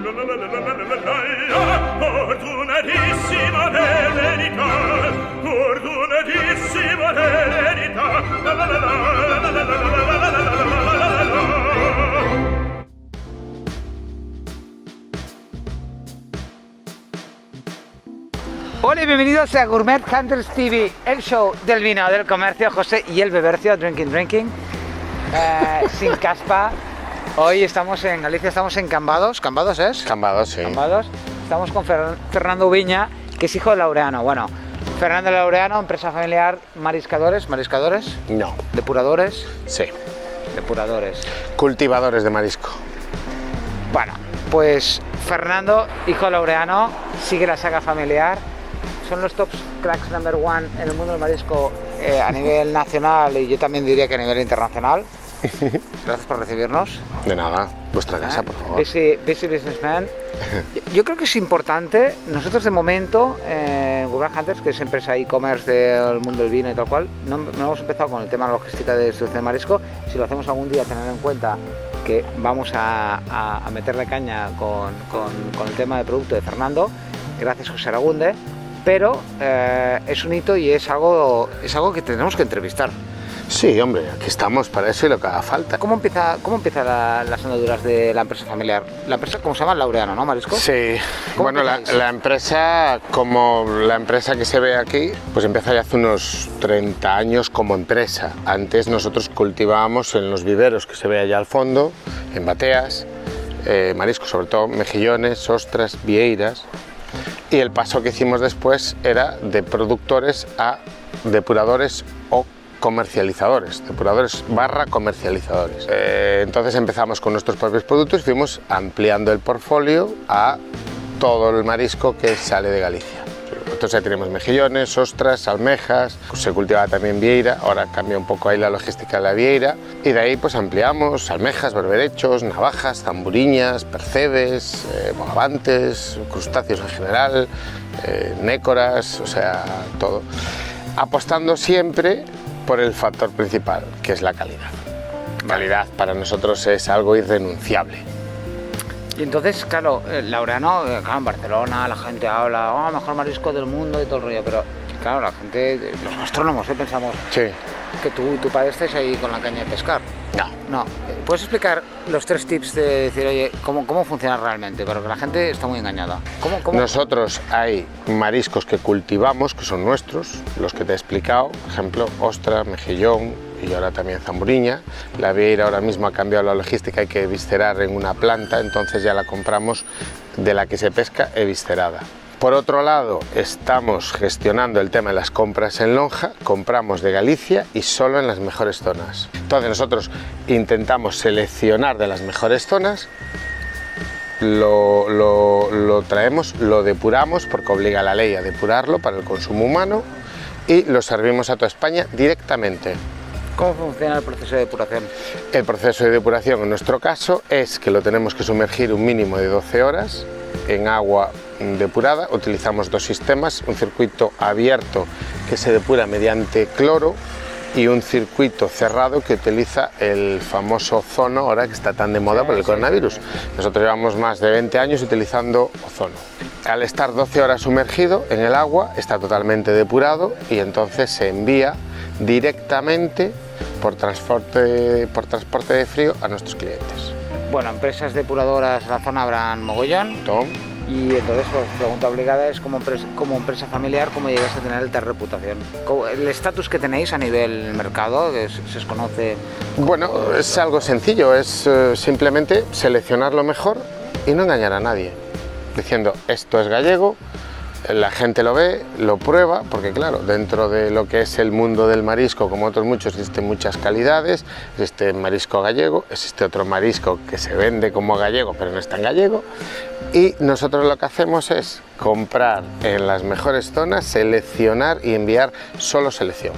Fortunatissima l'eredità, fortunatissima l'eredità. Hola y bienvenidos a Gourmet Hunters TV, el show del vino, del comercio, José y el bebercio, drinking, sin caspa. Hoy estamos en Galicia, estamos en Cambados. ¿Cambados es? Cambados, sí. Cambados. Estamos con Fernando Ubiña, que es hijo de Laureano. Bueno, Fernando Laureano, empresa familiar, mariscadores, No. depuradores, Sí. depuradores. Cultivadores de marisco. Bueno, pues Fernando, hijo de Laureano, sigue la saga familiar. Son los top cracks number one en el mundo del marisco a nivel nacional y yo también diría que a nivel internacional. Gracias por recibirnos. De nada, vuestra casa, por favor. Busy businessman. Yo creo que es importante, nosotros de momento, Gourmet Hunters, que es empresa e-commerce del mundo del vino y tal cual, no hemos empezado con el tema de logística de distribución de marisco. Si lo hacemos algún día, tener en cuenta que vamos a meterle caña con el tema de producto de Fernando, gracias José Aragunde, pero es un hito y es algo que tenemos que entrevistar. Sí, hombre, aquí estamos para eso y lo que haga falta. ¿Cómo empieza las andaduras de la empresa familiar? La empresa, ¿cómo se llama? Laureano, ¿no? ¿Marisco? Sí, bueno, la empresa, como la empresa que se ve aquí, pues empieza ya hace unos 30 años como empresa. Antes nosotros cultivábamos en los viveros que se ve allá al fondo, en bateas, mariscos, sobre todo mejillones, ostras, vieiras. Y el paso que hicimos después era de productores a depuradores o comercializadores, depuradores / comercializadores. Entonces empezamos con nuestros propios productos y fuimos ampliando el portfolio a todo el marisco que sale de Galicia. Entonces ya tenemos mejillones, ostras, almejas, se cultivaba también vieira, ahora cambia un poco ahí la logística de la vieira y de ahí pues ampliamos almejas, berberechos, navajas, zamburiñas, percebes, bogavantes, crustáceos en general, nécoras, o sea, todo. Apostando siempre por el factor principal, que es la calidad. Calidad para nosotros es algo irrenunciable. Y entonces, claro, Laureano, claro, en Barcelona la gente habla, mejor marisco del mundo y todo el rollo, pero claro, la gente, los gastrónomos, pensamos Sí. que tu padre estés ahí con la caña de pescar. No. ¿Puedes explicar los 3 tips de decir, oye, cómo funciona realmente? Porque la gente está muy engañada. ¿Cómo? Nosotros hay mariscos que cultivamos, que son nuestros, los que te he explicado, por ejemplo, ostra, mejillón y ahora también zamburiña. La vieira ahora mismo ha cambiado la logística, hay que viscerar en una planta, entonces ya la compramos de la que se pesca eviscerada. Por otro lado, estamos gestionando el tema de las compras en lonja, compramos de Galicia y solo en las mejores zonas. Entonces nosotros intentamos seleccionar de las mejores zonas, lo traemos, lo depuramos porque obliga la ley a depurarlo para el consumo humano y lo servimos a toda España directamente. ¿Cómo funciona el proceso de depuración? El proceso de depuración en nuestro caso es que lo tenemos que sumergir un mínimo de 12 horas en agua depurada. Utilizamos 2 sistemas, un circuito abierto que se depura mediante cloro y un circuito cerrado que utiliza el famoso ozono, ahora que está tan de moda por el coronavirus. Nosotros llevamos más de 20 años utilizando ozono. Al estar 12 horas sumergido en el agua está totalmente depurado y entonces se envía directamente por transporte de frío a nuestros clientes. Bueno, empresas depuradoras en la zona habrán mogollón. Y entonces, pues, pregunta obligada es, como empresa familiar, ¿cómo llegáis a tener tal reputación? ¿El estatus que tenéis a nivel mercado, que se os conoce? Bueno, es algo sencillo, es simplemente seleccionar lo mejor y no engañar a nadie. Diciendo, esto es gallego, la gente lo ve, lo prueba, porque claro, dentro de lo que es el mundo del marisco, como otros muchos, existen muchas calidades. Existe marisco gallego, existe otro marisco que se vende como gallego, pero no es tan gallego. Y nosotros lo que hacemos es comprar en las mejores zonas, seleccionar y enviar solo selección.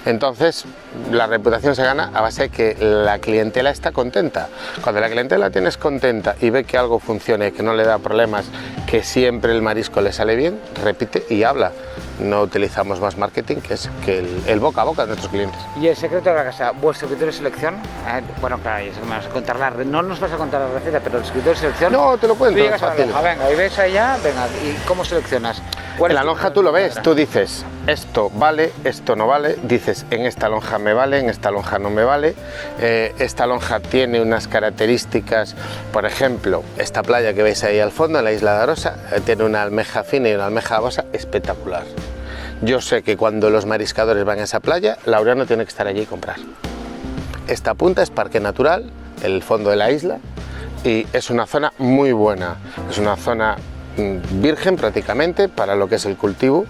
Entonces, la reputación se gana a base de que la clientela está contenta. Cuando la clientela tienes contenta y ve que algo funciona y que no le da problemas, que siempre el marisco le sale bien, repite y habla. no utilizamos más marketing que el boca a boca de nuestros clientes. Y el secreto de la casa, vuestro criterio de selección, bueno, claro, ya sé que me vas a contar no nos vas a contar la receta, pero el secreto de selección... No, te lo cuento, Tú llegas a la fácil. lonja, venga, y ves allá, venga, ¿y cómo seleccionas? En la lonja tú lo ves, tú dices, esto vale, esto no vale, dices, en esta lonja me vale, en esta lonja no me vale, esta lonja tiene unas características, por ejemplo, esta playa que veis ahí al fondo, en la isla de Arosa, tiene una almeja fina y una almeja babosa espectacular. Yo sé que cuando los mariscadores van a esa playa, Laureano tiene que estar allí y comprar. Esta punta es parque natural, el fondo de la isla, y es una zona muy buena, es una zona virgen prácticamente para lo que es el cultivo,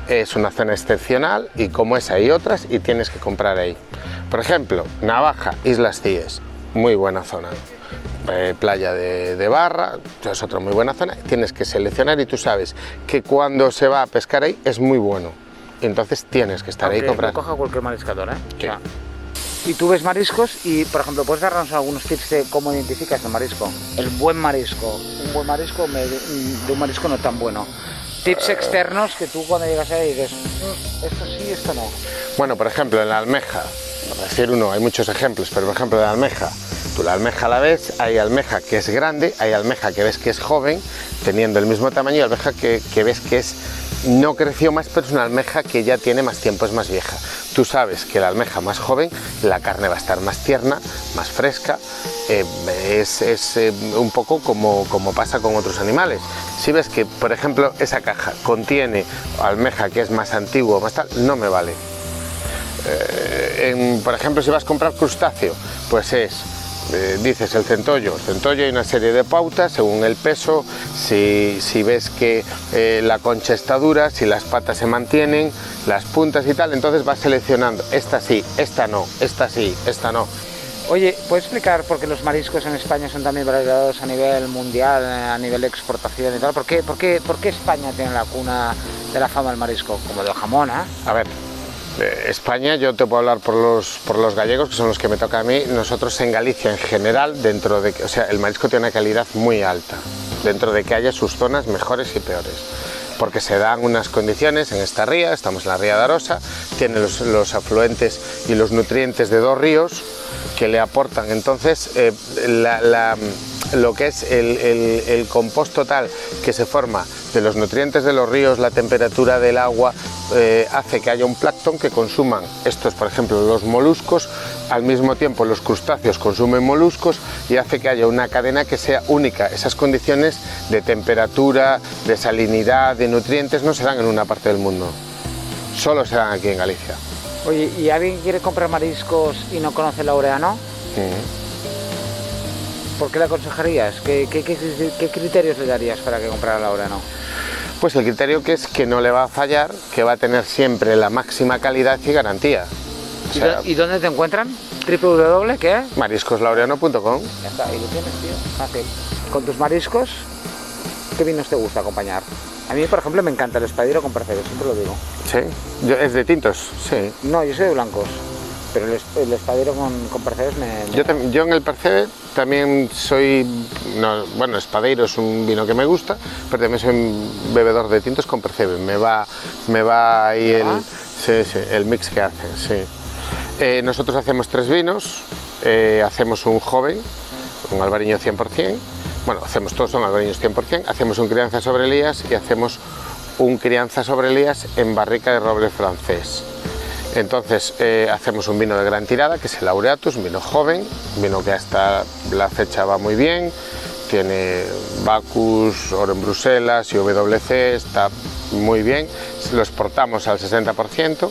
es una zona excepcional y como esa hay otras y tienes que comprar ahí. Por ejemplo, Navaja, Islas Cíes, muy buena zona. Playa de Barra, es otra muy buena zona, tienes que seleccionar y tú sabes que cuando se va a pescar ahí es muy bueno, entonces tienes que estar ahí y comprar. Lo coja cualquier mariscador, ¿eh? Sí. O sea, y tú ves mariscos y, por ejemplo, ¿puedes darnos algunos tips de cómo identificas el marisco? El buen marisco, un buen marisco de un marisco no tan bueno. Tips externos que tú cuando llegas ahí dices, esto sí, esto no. Bueno, por ejemplo, en la almeja, por decir uno, hay muchos ejemplos, pero por ejemplo en la almeja, tú la almeja la ves, hay almeja que es grande, hay almeja que ves que es joven, teniendo el mismo tamaño, y almeja que ves que no creció más, pero es una almeja que ya tiene más tiempo, es más vieja. Tú sabes que la almeja más joven, la carne va a estar más tierna, más fresca, es un poco como pasa con otros animales. Si ves que, por ejemplo, esa caja contiene almeja que es más antigua, más tal, no me vale. Por ejemplo, si vas a comprar crustáceo, pues dices el centollo hay una serie de pautas según el peso, si ves que la concha está dura, si las patas se mantienen, las puntas y tal, entonces vas seleccionando, esta sí, esta no, esta sí, esta no. Oye, ¿puedes explicar por qué los mariscos en España son también valorados a nivel mundial, a nivel de exportación y tal? ¿Por qué España tiene la cuna de la fama del marisco? Como del jamón, ¿eh? A ver, España, yo te puedo hablar por los gallegos, que son los que me toca a mí. Nosotros en Galicia en general, o sea, el marisco tiene una calidad muy alta, dentro de que haya sus zonas mejores y peores, porque se dan unas condiciones en esta ría, estamos en la ría de Arosa, tiene los afluentes y los nutrientes de dos ríos que le aportan, entonces lo que es el compost total que se forma de los nutrientes de los ríos, la temperatura del agua, hace que haya un plancton que consuman estos, por ejemplo, los moluscos, al mismo tiempo los crustáceos consumen moluscos y hace que haya una cadena que sea única. Esas condiciones de temperatura, de salinidad, de nutrientes no se dan en una parte del mundo, solo se dan aquí en Galicia. Oye, ¿y alguien quiere comprar mariscos y no conoce Laureano? ¿Por qué le aconsejarías? ¿Qué criterios le darías para que comprara Laureano? Pues el criterio que es que no le va a fallar, que va a tener siempre la máxima calidad y garantía. O sea, ¿Y dónde te encuentran? ¿www qué? mariscoslaureano.com. Ya está, ahí lo tienes, tío. Fácil. Con tus mariscos, ¿qué vinos te gusta acompañar? A mí, por ejemplo, me encanta el espadero con percebes, siempre lo digo. Sí, ¿es de tintos? Sí. No, yo soy de blancos, pero el espadero con percebes me... Yo en el percebe también soy... bueno, espadeiro es un vino que me gusta, pero también soy un bebedor de tintos con percebe. Me va ahí el mix que hacen, sí. Nosotros hacemos 3 vinos, hacemos un joven, un albariño 100%, bueno, todos son albariños 100%, hacemos un crianza sobre Elías y hacemos un crianza sobre Elías en barrica de roble francés. Entonces hacemos un vino de gran tirada, que es el Laureatus, un vino joven, un vino que hasta la fecha va muy bien, tiene Bacchus, oro en Bruselas y WC, está muy bien, lo exportamos al 60%.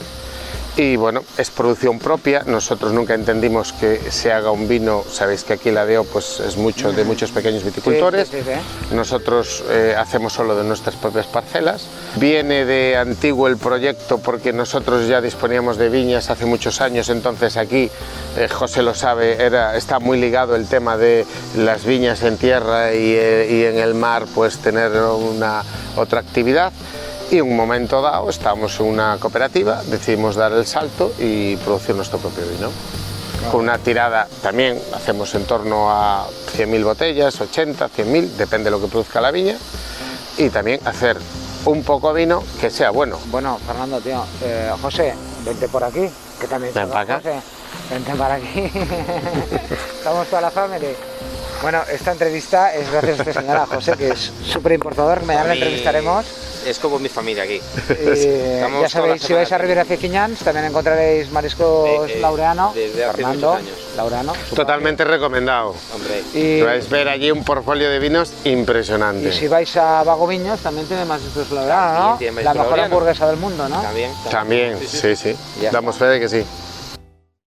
Y bueno, es producción propia, nosotros nunca entendimos que se haga un vino, sabéis que aquí la DEO pues, es de muchos pequeños viticultores, Sí. Nosotros hacemos solo de nuestras propias parcelas. Viene de antiguo el proyecto porque nosotros ya disponíamos de viñas hace muchos años, entonces aquí, José lo sabe, está muy ligado el tema de las viñas en tierra y en el mar, pues tener otra actividad. Y en un momento dado, estábamos en una cooperativa, decidimos dar el salto y producir nuestro propio vino. Con una tirada también, hacemos en torno a 100.000 botellas, 80, 100.000, depende de lo que produzca la viña. Y también hacer un poco vino que sea bueno. Bueno, Fernando, tío, José, vente por aquí, que también Ven está para acá. José. Vente para aquí. Estamos toda la familia. Bueno, esta entrevista es gracias a este señor, a José, que es súper importador. Mañana le entrevistaremos. Es como mi familia aquí. Ya Estamos sabéis, si vais a Ribera aquí. Fifiñans, también encontraréis mariscos Laureano, desde hace Fernando, muchos años. Laureano. Totalmente recomendado. Hombre, Y, Vais a ver allí un portfolio de vinos impresionante. y si vais a Vagoviños, también tiene mariscos Laureano, ¿no? También tiene La marisco mejor Laureano. hamburguesa del mundo, ¿no? también. También, sí, sí. Ya Damos fe de que sí.